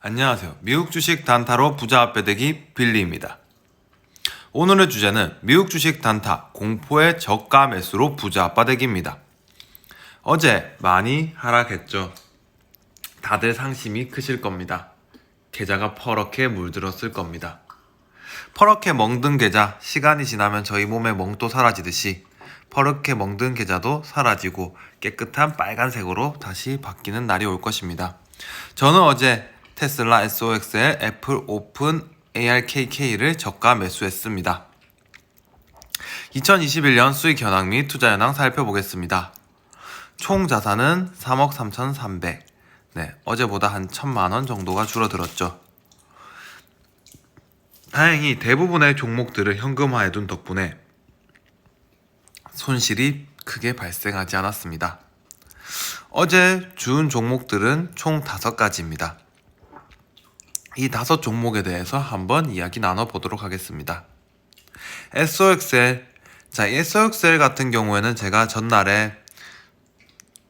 안녕하세요. 미국 주식 단타로 부자 빼대기 빌리입니다. 오늘의 주제는 미국 주식 단타 공포의 저가 매수로 부자 빠대기입니다. 어제 많이 하락했죠. 다들 상심이 크실 겁니다. 계좌가 퍼렇게 물들었을 겁니다. 퍼렇게 멍든 계좌, 시간이 지나면 저희 몸의 멍도 사라지듯이 퍼렇게 멍든 계좌도 사라지고 깨끗한 빨간색으로 다시 바뀌는 날이 올 것입니다. 저는 어제 테슬라, SOXL, 애플, 오픈, ARKK를 저가 매수했습니다. 2021년 수익 현황 및 투자 현황 살펴보겠습니다. 총 자산은 3억 3,300. 어제보다 한 1,000만원 정도가 줄어들었죠. 다행히 대부분의 종목들을 현금화해둔 덕분에 손실이 크게 발생하지 않았습니다. 어제 준 종목들은 총 5가지입니다. 이 5 종목에 대해서 한번 이야기 나눠보도록 하겠습니다. SOXL. SOXL 같은 경우에는 제가 전날에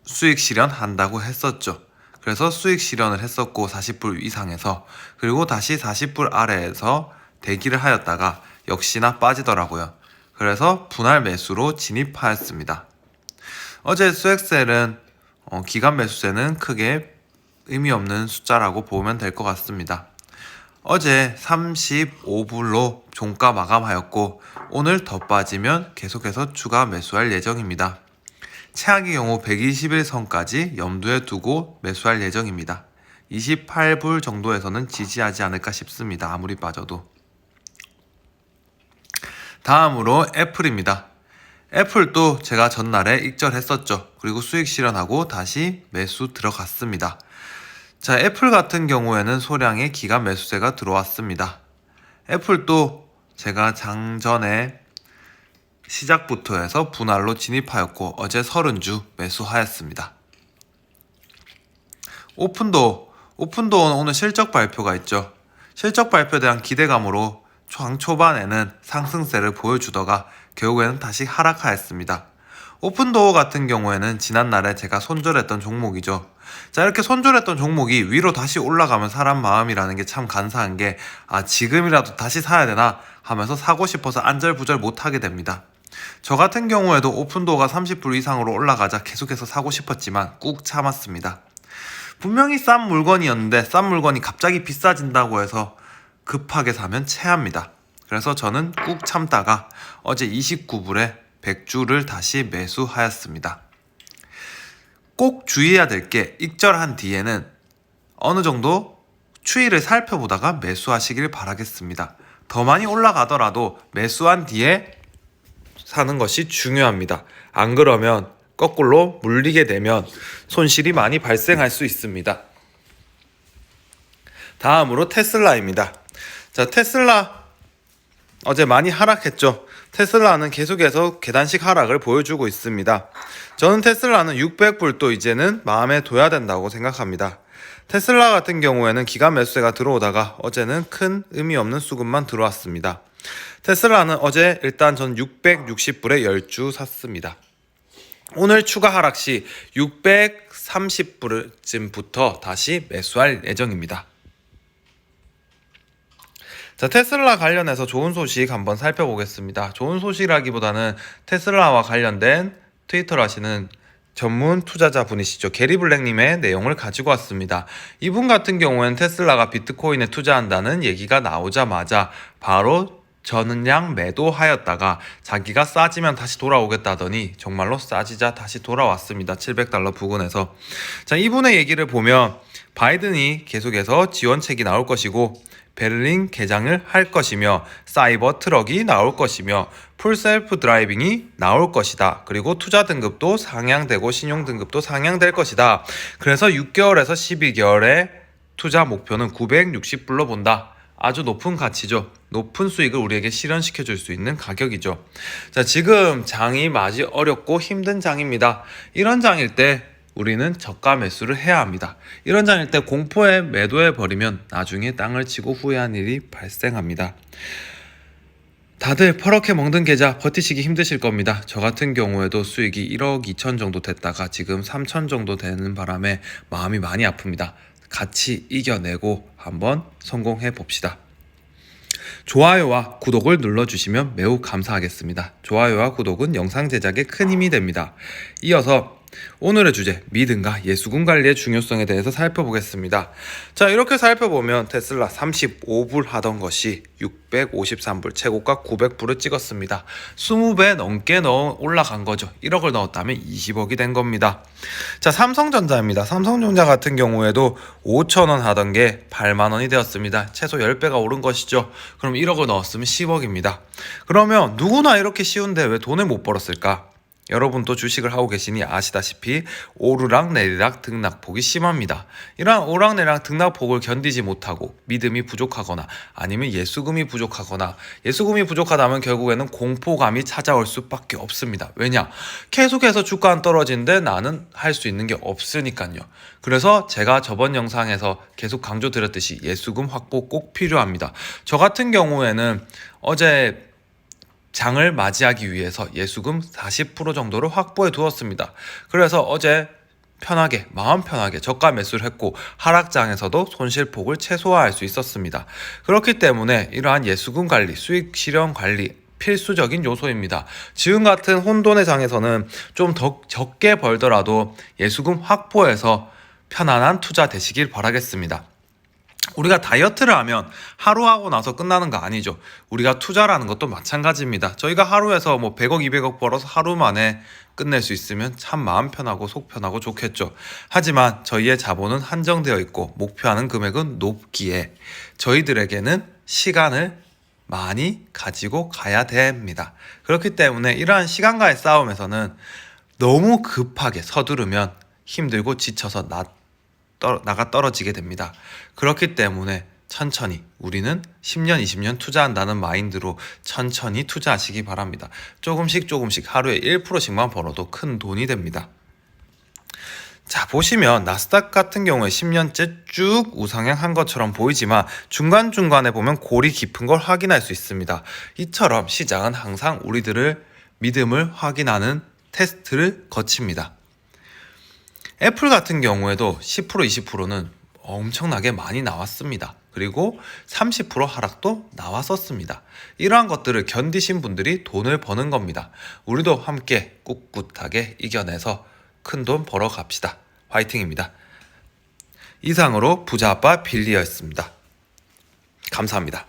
수익 실현한다고 했었죠. 그래서 수익 실현을 했었고 40불 이상에서, 그리고 다시 40불 아래에서 대기를 하였다가 역시나 빠지더라고요. 그래서 분할 매수로 진입하였습니다. 어제 SOXL은 기간 매수세는 크게 의미 없는 숫자라고 보면 될 것 같습니다. 어제 35불로 종가 마감하였고 오늘 더 빠지면 계속해서 추가 매수할 예정입니다. 최악의 경우 121선까지 염두에 두고 매수할 예정입니다. 28불 정도에서는 지지하지 않을까 싶습니다. 아무리 빠져도. 다음으로 애플입니다. 애플도 제가 전날에 익절했었죠. 그리고 수익 실현하고 다시 매수 들어갔습니다. 애플 같은 경우에는 소량의 기간 매수세가 들어왔습니다. 애플도 제가 장전에 시작부터 해서 분할로 진입하였고 어제 30주 매수하였습니다. 오픈도어는 오늘 실적 발표가 있죠. 실적 발표에 대한 기대감으로 초반에는 상승세를 보여주다가 결국에는 다시 하락하였습니다. 오픈도어 같은 경우에는 지난날에 제가 손절했던 종목이죠. 이렇게 손절했던 종목이 위로 다시 올라가면 사람 마음이라는 게 참 간사한 게, 지금이라도 다시 사야 되나 하면서 사고 싶어서 안절부절 못하게 됩니다. 저 같은 경우에도 오픈도어가 30불 이상으로 올라가자 계속해서 사고 싶었지만 꾹 참았습니다. 분명히 싼 물건이었는데 싼 물건이 갑자기 비싸진다고 해서 급하게 사면 체합니다. 그래서 저는 꾹 참다가 어제 29불에 100주를 다시 매수하였습니다. 꼭 주의해야 될 게, 익절한 뒤에는 어느 정도 추이를 살펴보다가 매수하시길 바라겠습니다. 더 많이 올라가더라도 매수한 뒤에 사는 것이 중요합니다. 안 그러면 거꾸로 물리게 되면 손실이 많이 발생할 수 있습니다. 다음으로 테슬라입니다. 테슬라 어제 많이 하락했죠. 테슬라는 계속해서 계단식 하락을 보여주고 있습니다. 저는 테슬라는 600불도 이제는 마음에 둬야 된다고 생각합니다. 테슬라 같은 경우에는 기간 매수세가 들어오다가 어제는 큰 의미 없는 수급만 들어왔습니다. 테슬라는 어제 일단 전 660불에 10주 샀습니다. 오늘 추가 하락 시 630불쯤부터 다시 매수할 예정입니다. 테슬라 관련해서 좋은 소식 한번 살펴보겠습니다. 좋은 소식이라기보다는 테슬라와 관련된 트위터를 하시는 전문 투자자 분이시죠. 게리 블랙님의 내용을 가지고 왔습니다. 이분 같은 경우에는 테슬라가 비트코인에 투자한다는 얘기가 나오자마자 바로 전량 매도하였다가 자기가 싸지면 다시 돌아오겠다더니 정말로 싸지자 다시 돌아왔습니다. $700 부근에서. 이분의 얘기를 보면 바이든이 계속해서 지원책이 나올 것이고 베를린 개장을 할 것이며 사이버 트럭이 나올 것이며 풀셀프 드라이빙이 나올 것이다. 그리고 투자 등급도 상향되고 신용 등급도 상향될 것이다. 그래서 6개월에서 12개월의 투자 목표는 960불로 본다. 아주 높은 가치죠. 높은 수익을 우리에게 실현시켜 줄 수 있는 가격이죠. 지금 장이 맞이 어렵고 힘든 장입니다. 이런 장일 때 우리는 저가 매수를 해야 합니다. 이런 장일 때 공포에 매도해 버리면 나중에 땅을 치고 후회한 일이 발생합니다. 다들 퍼렇게 멍든 계좌 버티시기 힘드실 겁니다. 저 같은 경우에도 수익이 1억 2천 정도 됐다가 지금 3천 정도 되는 바람에 마음이 많이 아픕니다. 같이 이겨내고 한번 성공해 봅시다. 좋아요와 구독을 눌러주시면 매우 감사하겠습니다. 좋아요와 구독은 영상 제작에 큰 힘이 됩니다. 이어서 오늘의 주제, 믿음과 예수금 관리의 중요성에 대해서 살펴보겠습니다. 자, 이렇게 살펴보면 테슬라 35불 하던 것이 653불, 최고가 900불을 찍었습니다. 20배 넘게 올라간 거죠. 1억을 넣었다면 20억이 된 겁니다. 자, 삼성전자입니다. 삼성전자 같은 경우에도 5천원 하던 게 8만원이 되었습니다. 최소 10배가 오른 것이죠. 그럼 1억을 넣었으면 10억입니다. 그러면 누구나 이렇게 쉬운데 왜 돈을 못 벌었을까? 여러분도 주식을 하고 계시니 아시다시피 오르락 내리락 등락폭이 심합니다. 이러한 오락내리락 등락폭을 견디지 못하고 믿음이 부족하거나 아니면 예수금이 부족하거나, 예수금이 부족하다면 결국에는 공포감이 찾아올 수밖에 없습니다. 왜냐? 계속해서 주가는 떨어지는데 나는 할 수 있는 게 없으니까요. 그래서 제가 저번 영상에서 계속 강조드렸듯이 예수금 확보 꼭 필요합니다. 저 같은 경우에는 어제 장을 맞이하기 위해서 예수금 40% 정도를 확보해 두었습니다. 그래서 어제 편하게, 마음 편하게 저가 매수를 했고 하락장에서도 손실폭을 최소화할 수 있었습니다. 그렇기 때문에 이러한 예수금 관리, 수익 실현 관리 필수적인 요소입니다. 지금 같은 혼돈의 장에서는 좀 더 적게 벌더라도 예수금 확보해서 편안한 투자 되시길 바라겠습니다. 우리가 다이어트를 하면 하루 하고 나서 끝나는 거 아니죠. 우리가 투자라는 것도 마찬가지입니다. 저희가 하루에서 100억, 200억 벌어서 하루 만에 끝낼 수 있으면 참 마음 편하고 속 편하고 좋겠죠. 하지만 저희의 자본은 한정되어 있고 목표하는 금액은 높기에 저희들에게는 시간을 많이 가지고 가야 됩니다. 그렇기 때문에 이러한 시간과의 싸움에서는 너무 급하게 서두르면 힘들고 지쳐서 나가 떨어지게 됩니다. 그렇기 때문에 천천히, 우리는 10년, 20년 투자한다는 마인드로 천천히 투자하시기 바랍니다. 조금씩 하루에 1%씩만 벌어도 큰 돈이 됩니다. 자, 보시면 나스닥 같은 경우에 10년째 쭉 우상향한 것처럼 보이지만 중간중간에 보면 골이 깊은 걸 확인할 수 있습니다. 이처럼 시장은 항상 우리들을 믿음을 확인하는 테스트를 거칩니다. 애플 같은 경우에도 10%, 20%는 엄청나게 많이 나왔습니다. 그리고 30% 하락도 나왔었습니다. 이러한 것들을 견디신 분들이 돈을 버는 겁니다. 우리도 함께 꿋꿋하게 이겨내서 큰 돈 벌어 갑시다. 화이팅입니다. 이상으로 부자아빠 빌리였습니다. 감사합니다.